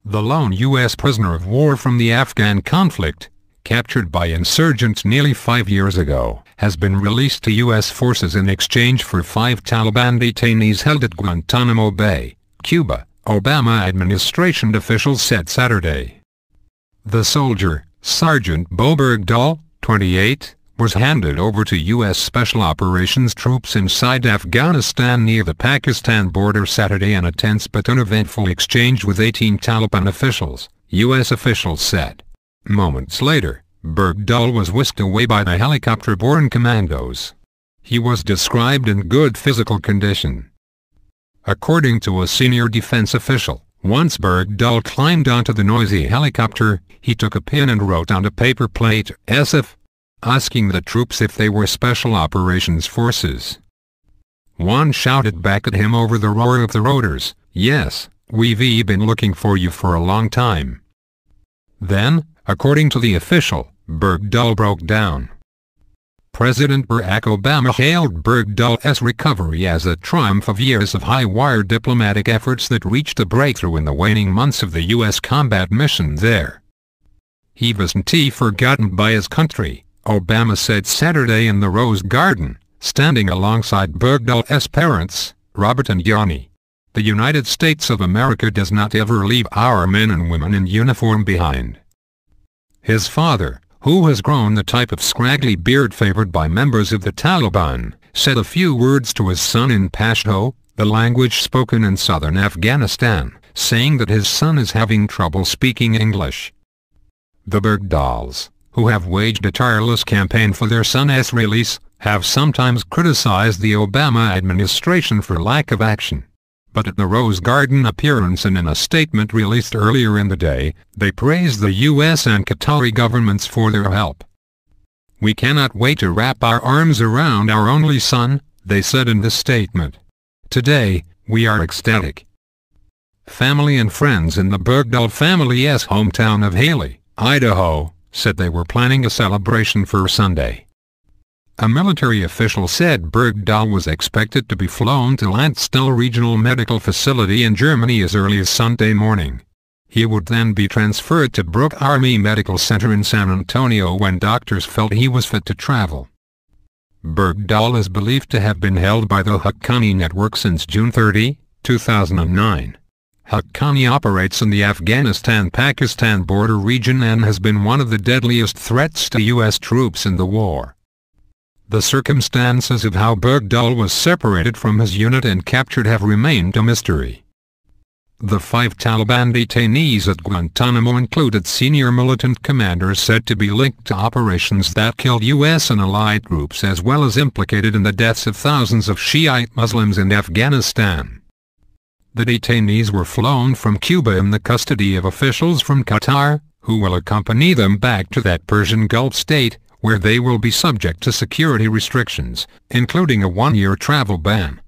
the lone U.S. prisoner of war from the Afghan conflict, captured by insurgents nearly 5 years ago, has been released to U.S. forces in exchange for 5 Taliban detainees held at Guantanamo Bay, Cuba, Obama administration officials said Saturday. The soldier, Sergeant Bo Bergdahl, 28, was handed over to U.S. Special Operations troops inside Afghanistan near the Pakistan border Saturday in a tense but uneventful exchange with 18 Taliban officials, U.S. officials said. Moments later, Bergdahl was whisked away by the helicopter-borne commandos. He was described in good physical condition. According to a senior defense official, once Bergdahl climbed onto the noisy helicopter, he took a pen and wrote on a paper plate, SF, asking the troops if they were Special Operations Forces. One shouted back at him over the roar of the rotors, "Yes, we've been looking for you for a long time." Then, according to the official, Bergdahl broke down. President Barack Obama hailed Bergdahl's recovery as a triumph of years of high-wire diplomatic efforts that reached a breakthrough in the waning months of the U.S. combat mission there. "He wasn't forgotten by his country," Obama said Saturday in the Rose Garden, standing alongside Bergdahl's parents, Robert and Yanni. "The United States of America does not ever leave our men and women in uniform behind." His father, who has grown the type of scraggly beard favored by members of the Taliban, said a few words to his son in Pashto, the language spoken in southern Afghanistan, saying that his son is having trouble speaking English. The Bergdahls, who have waged a tireless campaign for their son's release, have sometimes criticized the Obama administration for lack of action. But at the Rose Garden appearance and in a statement released earlier in the day, they praised the U.S. and Qatari governments for their help. "We cannot wait to wrap our arms around our only son," they said in this statement. "Today, we are ecstatic." Family and friends in the Bergdahl family's hometown of Haley, Idaho, said they were planning a celebration for Sunday. A military official said Bergdahl was expected to be flown to Landstuhl Regional Medical Facility in Germany as early as Sunday morning. He would then be transferred to Brooke Army Medical Center in San Antonio when doctors felt he was fit to travel. Bergdahl is believed to have been held by the Haqqani network since June 30, 2009. Haqqani operates in the Afghanistan-Pakistan border region and has been one of the deadliest threats to U.S. troops in the war. The circumstances of how Bergdahl was separated from his unit and captured have remained a mystery. The 5 Taliban detainees at Guantanamo included senior militant commanders said to be linked to operations that killed U.S. and allied troops as well as implicated in the deaths of thousands of Shiite Muslims in Afghanistan. The detainees were flown from Cuba in the custody of officials from Qatar, who will accompany them back to that Persian Gulf state, where they will be subject to security restrictions, including a 1-year travel ban.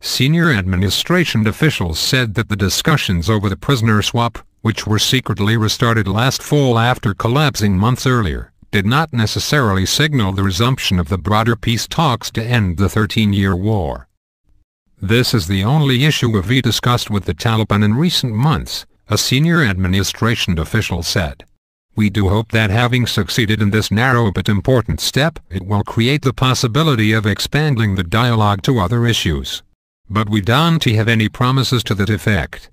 Senior administration officials said that the discussions over the prisoner swap, which were secretly restarted last fall after collapsing months earlier, did not necessarily signal the resumption of the broader peace talks to end the 13-year war. "This is the only issue we've discussed with the Taliban in recent months," a senior administration official said. "We do hope that having succeeded in this narrow but important step, it will create the possibility of expanding the dialogue to other issues. But we don't have any promises to that effect."